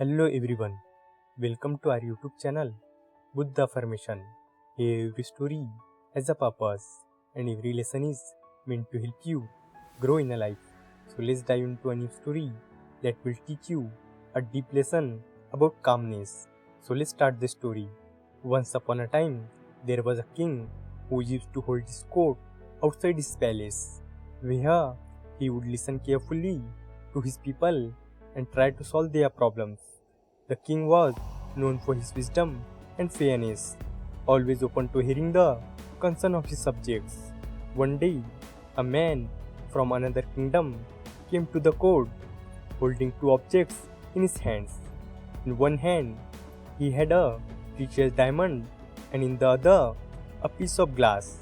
Hello everyone, welcome to our YouTube channel, Affirmation. Here every story has a purpose and every lesson is meant to help you grow in a life. So let's dive into a new story that will teach you a deep lesson about calmness. So let's start the story. Once upon a time, there was a king who used to hold his court outside his palace, where he would listen carefully to his people and try to solve their problems. The king was known for his wisdom and fairness, always open to hearing the concern of his subjects. One day, a man from another kingdom came to the court holding two objects in his hands. In one hand, he had a precious diamond, and in the other, a piece of glass.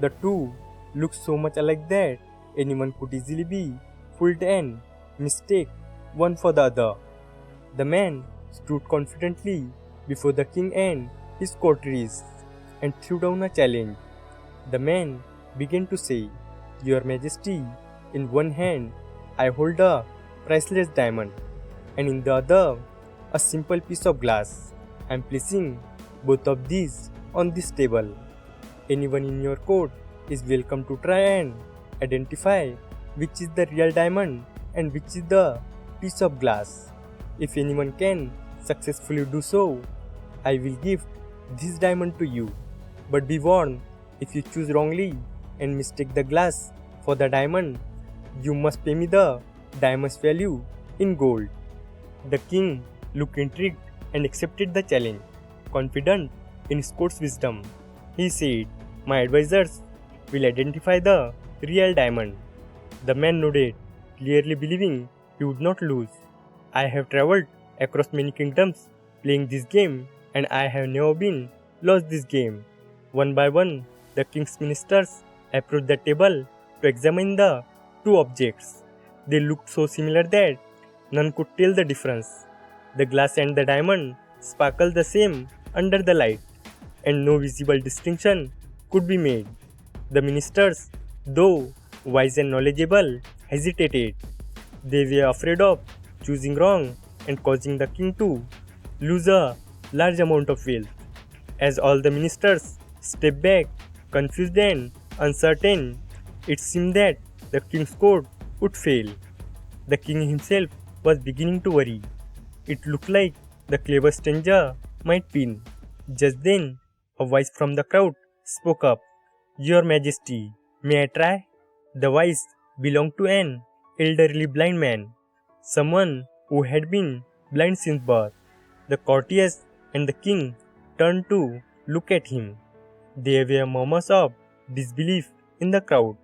The two looked so much alike that anyone could easily be fooled and mistake one for the other. The man stood confidently before the king and his courtiers and threw down a challenge. The man began to say, "Your Majesty, in one hand I hold a priceless diamond, and in the other a simple piece of glass. I am placing both of these on this table. Anyone in your court is welcome to try and identify which is the real diamond and which is the piece of glass. If anyone can successfully do so, I will give this diamond to you. But be warned, if you choose wrongly and mistake the glass for the diamond, you must pay me the diamond's value in gold." The king looked intrigued and accepted the challenge, confident in his court's wisdom. He said, "My advisors will identify the real diamond." The man nodded, clearly believing he would not lose. "I have traveled across many kingdoms playing this game, and I have never been lost this game." One by one, the king's ministers approached the table to examine the two objects. They looked so similar that none could tell the difference. The glass and the diamond sparkled the same under the light, and no visible distinction could be made. The ministers, though wise and knowledgeable, hesitated. They were afraid of choosing wrong and causing the king to lose a large amount of wealth. As all the ministers stepped back, confused and uncertain, it seemed that the king's court would fail. The king himself was beginning to worry. It looked like the clever stranger might win. Just then, a voice from the crowd spoke up. "Your Majesty, may I try?" The voice belonged to an elderly blind man, someone who had been blind since birth. The courtiers and the king turned to look at him. There were murmurs of disbelief in the crowd.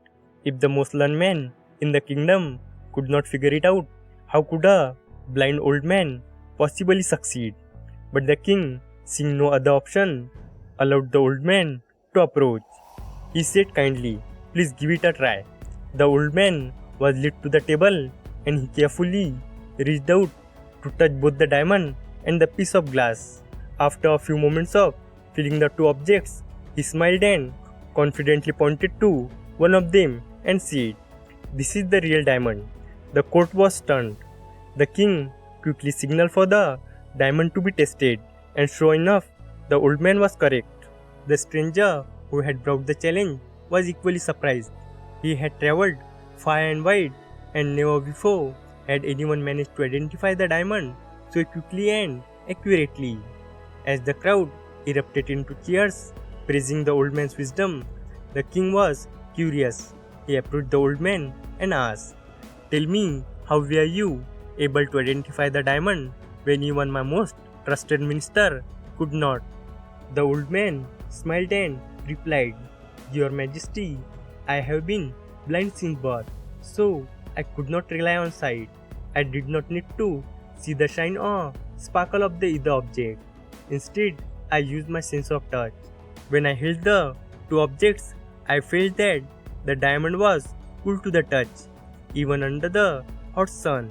If the most learned man in the kingdom could not figure it out, how could a blind old man possibly succeed? But the king, seeing no other option, allowed the old man to approach. He said kindly, "Please give it a try." The old man was led to the table, and he carefully reached out to touch both the diamond and the piece of glass. After a few moments of feeling the two objects, he smiled and confidently pointed to one of them and said, "This is the real diamond." The court was stunned. The king quickly signaled for the diamond to be tested, and sure enough, the old man was correct. The stranger who had brought the challenge was equally surprised. He had traveled far and wide, and never before had anyone managed to identify the diamond so quickly and accurately. As the crowd erupted into cheers, praising the old man's wisdom, the king was curious. He approached the old man and asked, "Tell me, how were you able to identify the diamond when even my most trusted minister could not?" The old man smiled and replied, "Your Majesty, I have been blind since birth, so I could not rely on sight. I did not need to see the shine or sparkle of the either object. Instead, I used my sense of touch. When I held the two objects, I felt that the diamond was cool to the touch, even under the hot sun.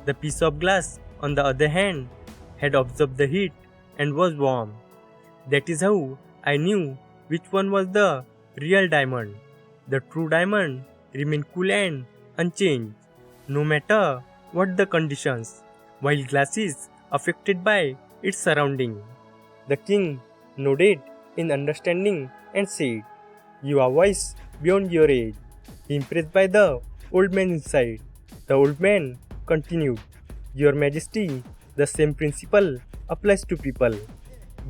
The piece of glass, on the other hand, had absorbed the heat and was warm. That is how I knew which one was the real diamond. The true diamond remained cool and unchanged, no matter what the conditions, while glass is affected by its surrounding. The king nodded in understanding and said, "You are wise beyond your age." Impressed by the old man inside, the old man continued, "Your Majesty, the same principle applies to people.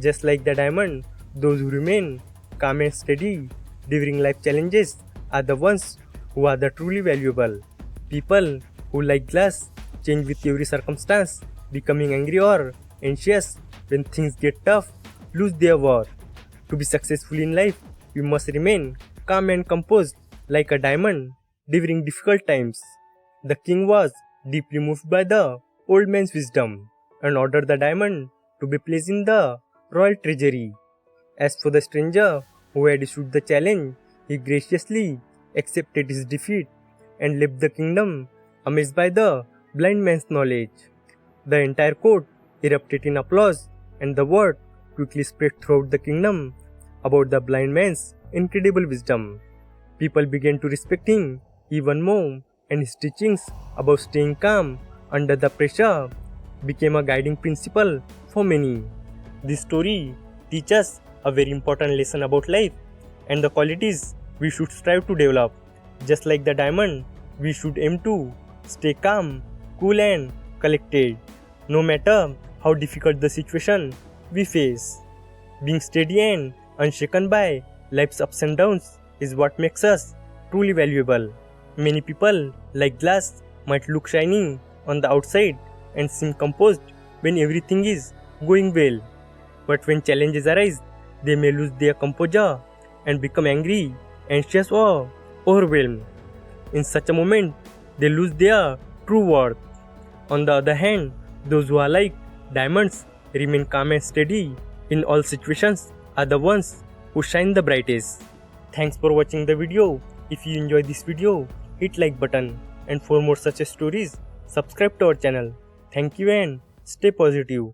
Just like the diamond, those who remain calm and steady during life challenges are the ones who are the truly valuable. People who, like glass, change with every circumstance, becoming angry or anxious when things get tough, lose their worth. To be successful in life, we must remain calm and composed like a diamond during difficult times." The king was deeply moved by the old man's wisdom and ordered the diamond to be placed in the royal treasury. As for the stranger who had issued the challenge, he graciously accepted his defeat and left the kingdom amazed by the blind man's knowledge. The entire court erupted in applause, and the word quickly spread throughout the kingdom about the blind man's incredible wisdom. People began to respect him even more, and his teachings about staying calm under the pressure became a guiding principle for many. This story teaches a very important lesson about life and the qualities we should strive to develop. Just like the diamond, we should aim to stay calm, cool, and collected, no matter how difficult the situation we face. Being steady and unshaken by life's ups and downs is what makes us truly valuable. Many people, like glass, might look shiny on the outside and seem composed when everything is going well. But when challenges arise, they may lose their composure and become angry, anxious, or overwhelmed. In such a moment, they lose their true worth. On the other hand, those who are like diamonds, remain calm and steady in all situations, are the ones who shine the brightest. Thanks for watching the video. If you enjoyed this video, hit like button, and for more such stories, subscribe to our channel. Thank you and stay positive.